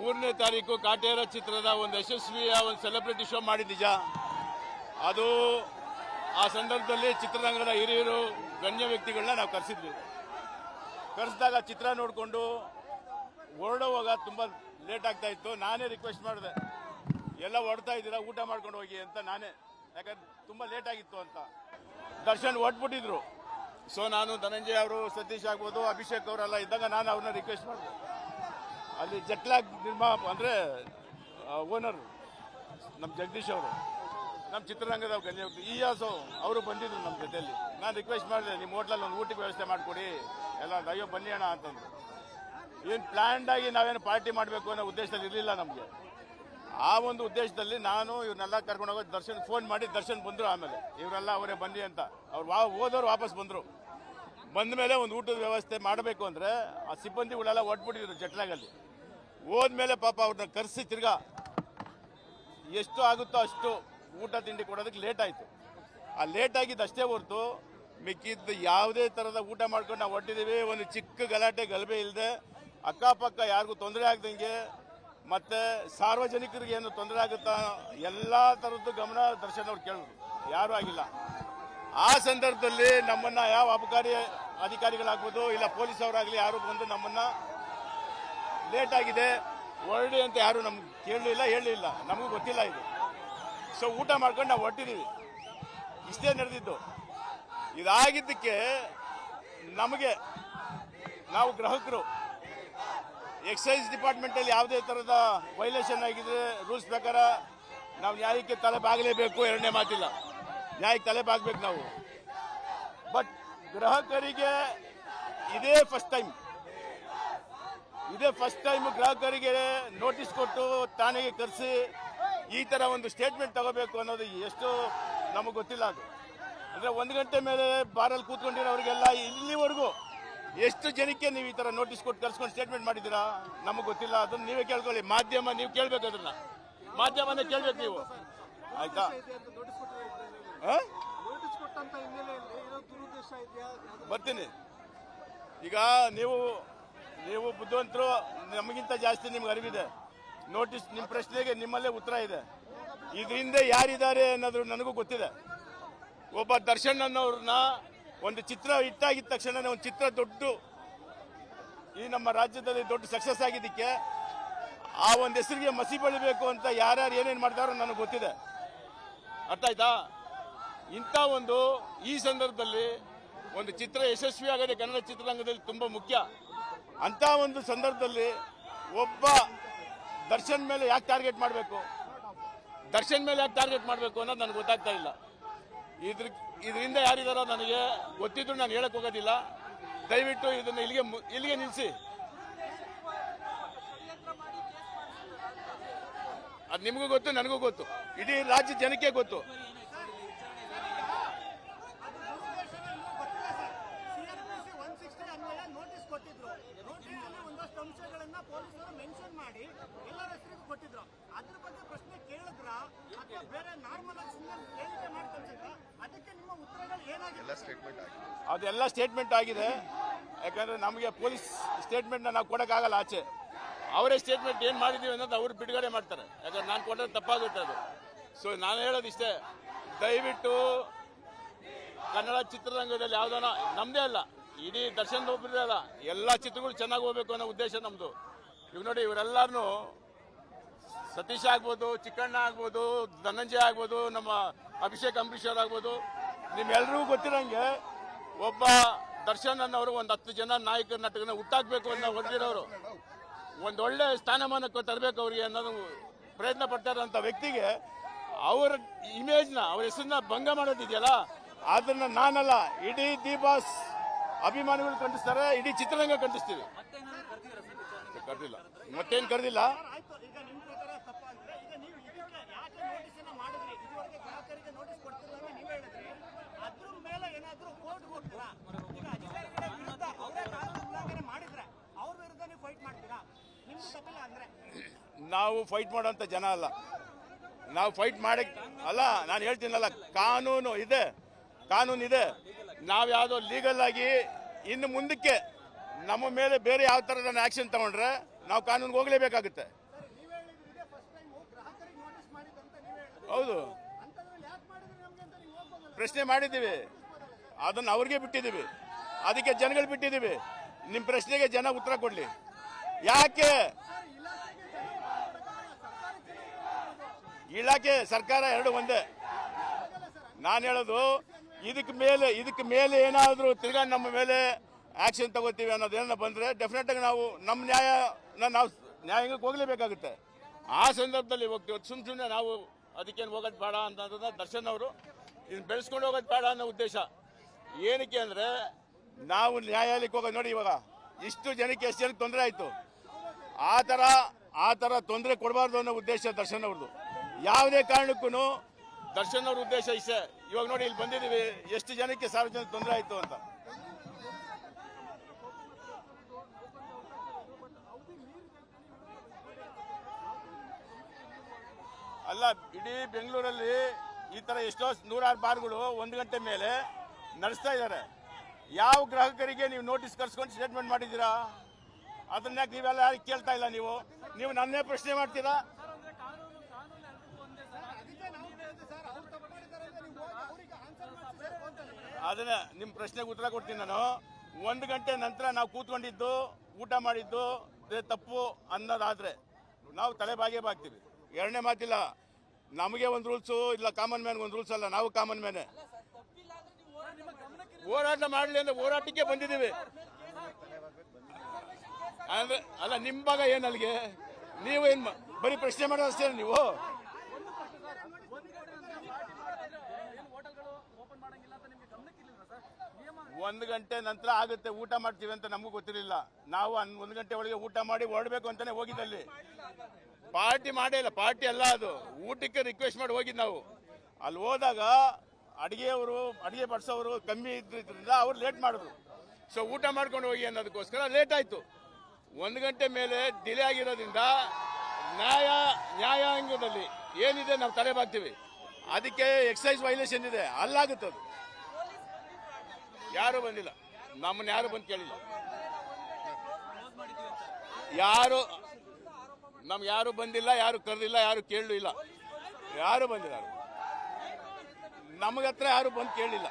3ನೇ ತಾರೀಕು ಕಾಟೇರ ಚಿತ್ರದ ಒಂದು ಯಶಸ್ವಿಯ ಒಂದು ಸೆಲೆಬ್ರಿಟಿ ಶೋ ಮಾಡಿ ನಿಜ. ಅದು ಆ ಸಂದರ್ಭದಲ್ಲಿ ಚಿತ್ರರಂಗದ ಹಿರಿಯರು ಗಣ್ಯ ವ್ಯಕ್ತಿಗಳನ್ನ ನಾವು ಕರೆಸಿದ್ವಿ. ಕರೆಸಿದಾಗ ಚಿತ್ರ ನೋಡಿಕೊಂಡು ಹೊರಡುವಾಗ ತುಂಬ ಲೇಟ್ ಆಗ್ತಾ ಇತ್ತು. ನಾನೇ ರಿಕ್ವೆಸ್ಟ್ ಮಾಡಿದೆ, ಎಲ್ಲ ಹೊರಡ್ತಾ ಇದ್ದೀರಾ ಊಟ ಮಾಡ್ಕೊಂಡು ಹೋಗಿ ಅಂತ ನಾನೇ, ಯಾಕಂದ್ರೆ ತುಂಬ ಲೇಟ್ ಆಗಿತ್ತು ಅಂತ. ದರ್ಶನ್ ಹೊರಟ್ಬಿಟ್ಟಿದ್ರು. ಸೊ ನಾನು ಧನಂಜಯ ಅವರು, ಸತೀಶ್ ಆಗ್ಬೋದು, ಅಭಿಷೇಕ್ ಅವರೆಲ್ಲ ಇದ್ದಾಗ ನಾನು ಅವ್ರನ್ನ ರಿಕ್ವೆಸ್ಟ್ ಮಾಡಿದೆ. ಅಲ್ಲಿ ಜಟ್ಲಾಗ್ ಅಂದರೆ ಓನರ್ ನಮ್ಮ ಜಗದೀಶ್ ಅವರು, ನಮ್ಮ ಚಿತ್ರರಂಗದ ಗಣ್ಯ ಇಯಾಸು ಅವರು ಬಂದಿದ್ರು ನಮ್ಮ ಜೊತೆಯಲ್ಲಿ. ನಾನು ರಿಕ್ವೆಸ್ಟ್ ಮಾಡಿದೆ, ನಿಮ್ಮ ಹೋಟ್ಲಲ್ಲಿ ಒಂದು ಊಟಕ್ಕೆ ವ್ಯವಸ್ಥೆ ಮಾಡಿಕೊಡಿ ಎಲ್ಲ, ಅಯ್ಯೋ ಬನ್ನಿ ಅಣ್ಣ ಅಂತಂದ್ರು. ಏನು ಪ್ಲ್ಯಾಂಡ್ ಆಗಿ ನಾವೇನು ಪಾರ್ಟಿ ಮಾಡಬೇಕು ಅನ್ನೋ ಉದ್ದೇಶದಲ್ಲಿ ಇರಲಿಲ್ಲ ನಮಗೆ. ಆ ಒಂದು ಉದ್ದೇಶದಲ್ಲಿ ನಾನು ಇವ್ರನ್ನೆಲ್ಲ ಕರ್ಕೊಂಡು ಹೋಗೋದು, ದರ್ಶನ್ ಫೋನ್ ಮಾಡಿ ದರ್ಶನ್ ಬಂದರು. ಆಮೇಲೆ ಇವರೆಲ್ಲ ಅವರೇ ಬನ್ನಿ ಅಂತ ಅವ್ರು ಹೋದವ್ರು ವಾಪಸ್ ಬಂದರು. ಬಂದ ಮೇಲೆ ಒಂದು ಊಟದ ವ್ಯವಸ್ಥೆ ಮಾಡಬೇಕು ಅಂದರೆ ಆ ಸಿಬ್ಬಂದಿಗಳೆಲ್ಲ ಹೊಟ್ಬಿಟ್ಟಿದ್ರು ಜಟ್ಲಾಗಲ್ಲಿ. ಹೋದ್ಮೇಲೆ ಪಾಪ ಅವ್ರನ್ನ ಕರೆಸಿ ತಿರ್ಗಾ ಎಷ್ಟು ಆಗುತ್ತೋ ಅಷ್ಟು ಊಟ ತಿಂಡಿ ಕೊಡೋದಕ್ಕೆ ಲೇಟ್ ಆಯಿತು. ಆ ಲೇಟ್ ಆಗಿದ್ದು ಅಷ್ಟೇ ಹೊರತು ಮಿಕ್ಕಿದ್ದು ಯಾವುದೇ ಥರದ ಊಟ ಮಾಡ್ಕೊಂಡು ನಾವು ಹೊಟ್ಟಿದ್ದೀವಿ. ಒಂದು ಚಿಕ್ಕ ಗಲಾಟೆ ಗಲಭೆ ಇಲ್ಲದೆ, ಅಕ್ಕಪಕ್ಕ ಯಾರಿಗೂ ತೊಂದರೆ ಆಗ್ದಂಗೆ, ಮತ್ತು ಸಾರ್ವಜನಿಕರಿಗೆ ಏನು ತೊಂದರೆ ಆಗುತ್ತಾ ಎಲ್ಲ ಥರದ್ದು ಗಮನ ದರ್ಶನ್ ಅವ್ರು ಕೇಳಿದ್ರು, ಯಾರೂ ಆಗಿಲ್ಲ. ಆ ಸಂದರ್ಭದಲ್ಲಿ ನಮ್ಮನ್ನು ಯಾವ ಅಬಕಾರಿ ಅಧಿಕಾರಿಗಳಾಗ್ಬೋದು ಇಲ್ಲ ಪೊಲೀಸ್ ಅವರಾಗಲಿ ಯಾರು ಬಂದು ನಮ್ಮನ್ನು ಲೇಟ್ ಆಗಿದೆ ಹೊರಡಿ ಅಂತ ಯಾರು ನಮ್ಗೆ ಕೇಳಲಿಲ್ಲ, ಹೇಳಲಿಲ್ಲ, ನಮಗೂ ಗೊತ್ತಿಲ್ಲ ಇದು. ಸೊ ಊಟ ಮಾಡ್ಕೊಂಡು ನಾವು ಹೊರಟಿದ್ದೀವಿ. ಇಷ್ಟೇ ನಡೆದಿದ್ದು. ಇದಾಗಿದ್ದಕ್ಕೆ ನಮಗೆ, ನಾವು ಗ್ರಾಹಕರು, ಎಕ್ಸೈಸ್ ಡಿಪಾರ್ಟ್ಮೆಂಟಲ್ಲಿ ಯಾವುದೇ ಥರದ ವೈಲೇಷನ್ ಆಗಿದ್ರೆ ರೂಲ್ಸ್ ಪ್ರಕಾರ ನಾವು ನ್ಯಾಯಕ್ಕೆ ತಲೆ ಬಾಗಲೇಬೇಕು, ಎರಡನೇ ಮಾತಿಲ್ಲ, ನ್ಯಾಯಕ್ಕೆ ತಲೆ ಬಾಗಬೇಕು ನಾವು. ಬಟ್ ಗ್ರಾಹಕರಿಗೆ ಇದೇ ಫಸ್ಟ್ ಟೈಮ್ ಗ್ರಾಹಕರಿಗೆ ನೋಟಿಸ್ ಕೊಟ್ಟು ಠಾಣೆಗೆ ಕರೆಸಿ ಈ ಥರ ಒಂದು ಸ್ಟೇಟ್ಮೆಂಟ್ ತಗೋಬೇಕು ಅನ್ನೋದು ಎಷ್ಟು ನಮಗೆ ಗೊತ್ತಿಲ್ಲ. ಅದು ಅಂದರೆ 1 ಗಂಟೆ ಮೇಲೆ ಬಾರಲ್ಲಿ ಕೂತ್ಕೊಂಡಿರೋರಿಗೆಲ್ಲ ಇಲ್ಲಿವರೆಗೂ ಎಷ್ಟು ಜನಕ್ಕೆ ನೀವು ಈ ಥರ ನೋಟಿಸ್ ಕೊಟ್ಟು ಕರ್ಸ್ಕೊಂಡು ಸ್ಟೇಟ್ಮೆಂಟ್ ಮಾಡಿದ್ದೀರಾ ನಮಗೆ ಗೊತ್ತಿಲ್ಲ. ಅದನ್ನು ನೀವೇ ಕೇಳ್ಕೊಳ್ಳಿ. ಮಾಧ್ಯಮ ನೀವು ಕೇಳಬೇಕು, ಅದನ್ನು ಮಾಧ್ಯಮನೇ ಕೇಳಬೇಕು ನೀವು, ಆಯ್ತಾ? ಬರ್ತೀನಿ. ಈಗ ನೀವು ಬುದ್ಧಿವಂತರು, ನಮಗಿಂತ ಜಾಸ್ತಿ ನಿಮ್ಗೆ ಅರಿವಿದೆ. ನೋಟಿಸ್ ನಿಮ್ಮ ಪ್ರಶ್ನೆಗೆ ನಿಮ್ಮಲ್ಲೇ ಉತ್ತರ ಇದೆ. ಇದರಿಂದ ಯಾರಿದ್ದಾರೆ ಅನ್ನೋದು ನನಗೂ ಗೊತ್ತಿದೆ. ಒಬ್ಬ ದರ್ಶನ್ ಅನ್ನೋರನ್ನ ಒಂದು ಚಿತ್ರ ಹಿಟ್ಟಾಗಿದ್ದ ತಕ್ಷಣ ಒಂದು ಚಿತ್ರ ಈ ನಮ್ಮ ರಾಜ್ಯದಲ್ಲಿ ದೊಡ್ಡ ಸಕ್ಸಸ್ ಆಗಿದ್ದಕ್ಕೆ ಆ ಒಂದು ಹೆಸರಿಗೆ ಮಸಿ ಬಳಿಬೇಕು ಅಂತ ಯಾರ್ಯಾರು ಏನೇನು ಮಾಡ್ತಾರೋ ನನಗೆ ಗೊತ್ತಿದೆ. ಅರ್ಥ ಆಯ್ತಾ? ಇಂಥ ಈ ಸಂದರ್ಭದಲ್ಲಿ ಒಂದು ಚಿತ್ರ ಯಶಸ್ವಿ ಆಗದೆ ಕನ್ನಡ ಚಿತ್ರರಂಗದಲ್ಲಿ ತುಂಬ ಮುಖ್ಯ. ಅಂಥ ಒಂದು ಸಂದರ್ಭದಲ್ಲಿ ಒಬ್ಬ ದರ್ಶನ್ ಮೇಲೆ ಯಾಕೆ ಟಾರ್ಗೆಟ್ ಮಾಡಬೇಕು ಅನ್ನೋದು ನನಗೆ ಗೊತ್ತಾಗ್ತಾ ಇಲ್ಲ. ಇದರಿಂದ ಯಾರಿದಾರೋ ನನಗೆ ಗೊತ್ತಿದ್ರು ನಾನು ಹೇಳಕ್ ಹೋಗೋದಿಲ್ಲ. ದಯವಿಟ್ಟು ಇದನ್ನು ಇಲ್ಲಿಗೆ ನಿಲ್ಲಿಸಿ. ಅದು ನಿಮಗೂ ಗೊತ್ತು, ನನಗೂ ಗೊತ್ತು, ಇಡೀ ರಾಜ್ಯ ಜನಕ್ಕೆ ಗೊತ್ತು. ಅದೆಲ್ಲ ಸ್ಟೇಟ್ಮೆಂಟ್ ಆಗಿದೆ. ಯಾಕಂದ್ರೆ ನಮಗೆ ಪೊಲೀಸ್ ಸ್ಟೇಟ್ಮೆಂಟ್ನ ನಾವು ಕೊಡೋಕ್ಕಾಗಲ್ಲ ಆಚೆ. ಅವರೇ ಸ್ಟೇಟ್ಮೆಂಟ್ ಏನು ಮಾಡಿದ್ದೀವಿ ಅನ್ನೋದು ಅವ್ರು ಬಿಡುಗಡೆ ಮಾಡ್ತಾರೆ. ಯಾಕಂದ್ರೆ ನಾನು ಕೊಟ್ಟರೆ ತಪ್ಪಾಗುತ್ತೆ ಅದು. ಸೊ ನಾನು ಹೇಳೋದಿಷ್ಟೇ, ದಯವಿಟ್ಟು ಕನ್ನಡ ಚಿತ್ರರಂಗದಲ್ಲಿ ಯಾವುದಾನ ನಮ್ಮದೇ ಅಲ್ಲ, ಇಡೀ ದರ್ಶನ್ ಒಬ್ಬರೇ ಅಲ್ಲ, ಎಲ್ಲ ಚಿತ್ರಗಳು ಚೆನ್ನಾಗಿ ಹೋಗ್ಬೇಕು ಅನ್ನೋ ಉದ್ದೇಶ ನಮ್ಮದು. ಇವಾಗ ನೋಡಿ, ಇವರೆಲ್ಲರೂ ಸತೀಶ್ ಆಗ್ಬೋದು, ಚಿಕ್ಕಣ್ಣ ಆಗ್ಬೋದು, ಧನಂಜಯ ಆಗ್ಬೋದು, ನಮ್ಮ ಅಭಿಷೇಕ್ ಅಂಬರೀಶ್ ಆಗ್ಬೋದು, ನಿಮ್ಮೆಲ್ಲರಿಗೂ ಗೊತ್ತಿರೋಂಗೆ ಒಬ್ಬ ದರ್ಶನ್ ಅನ್ನೋರು ಒಂದು 10 ಜನ ನಾಯಕ ನಟಕನ ಹುಟ್ಟಾಕಬೇಕು ಅನ್ನೋ ಹೊರಟಿರೋರು, ಒಂದೊಳ್ಳೆ ಸ್ಥಾನಮಾನಕ್ಕೆ ತರಬೇಕು ಅವ್ರಿಗೆ ಅನ್ನೋದು ಪ್ರಯತ್ನ ಪಡ್ತಾರಂಥ ವ್ಯಕ್ತಿಗೆ ಅವರ ಇಮೇಜ್ನ, ಅವ್ರ ಹೆಸರನ್ನ ಭಂಗ ಮಾಡೋದಿದೆಯಲ್ಲ, ಅದನ್ನ ನಾನಲ್ಲ, ಇಡೀ ದಿ ಬಾಸ್ ಅಭಿಮಾನಿಗಳು ಖಂಡಿಸ್ತಾರೆ, ಇಡೀ ಚಿತ್ರರಂಗ ಖಂಡಿಸ್ತೀವಿ. ಕರೆದಿಲ್ಲ, ಮತ್ತೇನು ಕರೆದಿಲ್ಲ. ನಾವು ಫೈಟ್ ಮಾಡೋಂಥ ಜನ ಅಲ್ಲ, ನಾವು ಫೈಟ್ ಮಾಡಕ್ಕೆ ಅಲ್ಲ. ನಾನು ಹೇಳ್ತೀನಲ್ಲ, ಕಾನೂನು ಇದೆ. ನಾವು ಯಾವುದೋ ಲೀಗಲ್ ಆಗಿ ಇನ್ನು ಮುಂದಕ್ಕೆ ನಮ್ಮ ಮೇಲೆ ಬೇರೆ ಯಾವ ಥರದ ಆ್ಯಕ್ಷನ್ ತಗೊಂಡ್ರೆ ನಾವು ಕಾನೂನಿಗೆ ಹೋಗಲೇಬೇಕಾಗುತ್ತೆ. ಹೌದು, ಪ್ರಶ್ನೆ ಮಾಡಿದ್ದೀವಿ, ಅದನ್ನು ಅವ್ರಿಗೆ ಬಿಟ್ಟಿದ್ದೀವಿ, ಅದಕ್ಕೆ ಜನಗಳು ಬಿಟ್ಟಿದ್ದೀವಿ. ನಿಮ್ಮ ಪ್ರಶ್ನೆಗೆ ಜನ ಉತ್ತರ ಕೊಡ್ಲಿ. ಯಾಕೆ ಇಲಾಖೆ ಸರ್ಕಾರ ಎರಡು ಒಂದೇ. ನಾನು ಹೇಳೋದು ಇದಕ್ಕೆ ಮೇಲೆ ಏನಾದರೂ ತಿರ್ಗಾ ನಮ್ಮ ಮೇಲೆ ಆಕ್ಷನ್ ತಗೋತೀವಿ ಅನ್ನೋದೇನ ಬಂದರೆ ಡೆಫಿನೆಟ್ ಆಗಿ ನಾವು ನಮ್ಮ ನಾವು ನ್ಯಾಯಾಂಗಕ್ಕೆ ಹೋಗಲೇಬೇಕಾಗುತ್ತೆ. ಆ ಸಂದರ್ಭದಲ್ಲಿ ಹೋಗ್ತೀವಿ. ಸುಮ್ಮನೆ ನಾವು ಅದಕ್ಕೇನು ಹೋಗೋದು ಬೇಡ ಅಂತಂದ್ರೆ ದರ್ಶನ್ ಅವರು ಇದನ್ನು ಬೆಳೆಸ್ಕೊಂಡು ಹೋಗೋದು ಬೇಡ ಅನ್ನೋ ಉದ್ದೇಶ. ಏನಕ್ಕೆ ಅಂದರೆ ನಾವು ನ್ಯಾಯಾಲಯಕ್ಕೆ ಹೋಗೋದು ನೋಡಿ, ಇವಾಗ ಇಷ್ಟು ಜನಕ್ಕೆ ಎಷ್ಟು ಜನಕ್ಕೆ ತೊಂದರೆ ಆಯಿತು, ಆ ಥರ ತೊಂದರೆ ಕೊಡಬಾರ್ದು ಅನ್ನೋ ಉದ್ದೇಶ ದರ್ಶನ್ ಅವ್ರದ್ದು. ಯಾವುದೇ ಕಾರಣಕ್ಕೂ ದರ್ಶನ್ ಅವ್ರ ಉದ್ದೇಶ ಇಷ್ಟೇ. ಇವಾಗ ನೋಡಿ, ಇಲ್ಲಿ ಬಂದಿದ್ದೀವಿ, ಎಷ್ಟು ಜನಕ್ಕೆ ಸಾರ್ವಜನಿಕ ತೊಂದರೆ ಆಯಿತು ಅಂತ. ಅಲ್ಲ, ಇಡೀ ಬೆಂಗಳೂರಲ್ಲಿ ಈ ಥರ ಎಷ್ಟೋ ನೂರಾರು ಬಾರ್ಗಳು 1 ಗಂಟೆ ಮೇಲೆ ನಡೆಸ್ತಾ ಇದ್ದಾರೆ. ಯಾವ ಗ್ರಾಹಕರಿಗೆ ನೀವು ನೋಟಿಸ್ ಕರ್ಸ್ಕೊಂಡು ಸ್ಟೇಟ್ಮೆಂಟ್ ಮಾಡಿದ್ದೀರಾ? ಅದನ್ನ ನೀವೆಲ್ಲ ಯಾರಿಗೆ ಕೇಳ್ತಾ ಇಲ್ಲ. ನೀವು ನನ್ನೇ ಪ್ರಶ್ನೆ ಮಾಡ್ತೀರಾ? ಅದನ್ನ ನಿಮ್ಮ ಪ್ರಶ್ನೆಗೆ ಉತ್ತರ ಕೊಡ್ತೀನಿ ನಾನು. 1 ಗಂಟೆ ನಂತರ ನಾವು ಕೂತ್ಕೊಂಡಿದ್ದು ಊಟ ಮಾಡಿದ್ದು ತಪ್ಪು ಅನ್ನೋದಾದ್ರೆ ನಾವು ತಲೆಬಾಗೇ ಬಾಗ್ತೀವಿ. ಎರಡನೇ ಮಾತಿಲ್ಲ. ನಮಗೆ ಒಂದು ರೂಲ್ಸು ಇಲ್ಲ, ಕಾಮನ್ ಮ್ಯಾನ್ಗೆ ಒಂದು ರೂಲ್ಸ್ ಅಲ್ಲ, ನಾವು ಕಾಮನ್ ಮ್ಯಾನೇ. ಹೋರಾಟ ಮಾಡಲಿ ಅಂದ್ರೆ ಹೋರಾಟಕ್ಕೆ ಬಂದಿದ್ದೀವಿ. ಅಂದ್ರೆ ಅಲ್ಲ, ನಿಮ್ಮ ಭಾಗ ಏನು ಅಲ್ಲಿಗೆ? ನೀವೇನು ಬರೀ ಪ್ರಶ್ನೆ ಮಾಡೋದಷ್ಟೇ ನೀವು? 1 ಗಂಟೆ ನಂತರ ಆಗುತ್ತೆ, ಊಟ ಮಾಡ್ತೀವಿ ಅಂತ ನಮಗೂ ಗೊತ್ತಿರಲಿಲ್ಲ. ನಾವು 1 ಗಂಟೆ ಒಳಗೆ ಊಟ ಮಾಡಿ ಹೊರಡಬೇಕು ಅಂತಾನೆ ಹೋಗಿದ್ದಲ್ಲಿ. ಪಾರ್ಟಿ ಮಾಡೇ ಇಲ್ಲ, ಪಾರ್ಟಿ ಅಲ್ಲ ಅದು, ಊಟಕ್ಕೆ ರಿಕ್ವೆಸ್ಟ್ ಮಾಡಿ ಹೋಗಿದ್ದು ನಾವು. ಅಲ್ಲಿ ಹೋದಾಗ ಅಡಿಗೆ ಬಡಿಸೋರು ಕಮ್ಮಿ ಇದ್ರಿಂದ ಅವ್ರು ಲೇಟ್ ಮಾಡಿದ್ರು. ಸೊ ಊಟ ಮಾಡ್ಕೊಂಡು ಹೋಗಿ ಅನ್ನೋದಕ್ಕೋಸ್ಕರ ಲೇಟ್ ಆಯಿತು. 1 ಗಂಟೆ ಮೇಲೆ ಡಿಲೇ ಆಗಿರೋದ್ರಿಂದ ನ್ಯಾಯಾಂಗದಲ್ಲಿ ಏನಿದೆ ನಾವು ತಲೆಬಾಗ್ತೀವಿ. ಅದಕ್ಕೆ ಎಕ್ಸೈಸ್ ವೈಲೇಷನ್ ಇದೆ, ಅಲ್ಲಾಗುತ್ತೆ ಅದು. ಯಾರು ಬಂದಿಲ್ಲ, ನಮ್ಮನ್ನ ಯಾರು ಬಂದು ಕೇಳಿಲ್ಲ. ನಮ್ಗೆ ಯಾರು ಬಂದಿಲ್ಲ, ಯಾರು ಕರೆದಿಲ್ಲ, ಯಾರು ಕೇಳಲೂ ಇಲ್ಲ. ಯಾರು ಬಂದಿಲ್ಲ, ನಮಗತ್ರ ಯಾರು ಬಂದು ಕೇಳಲಿಲ್ಲ.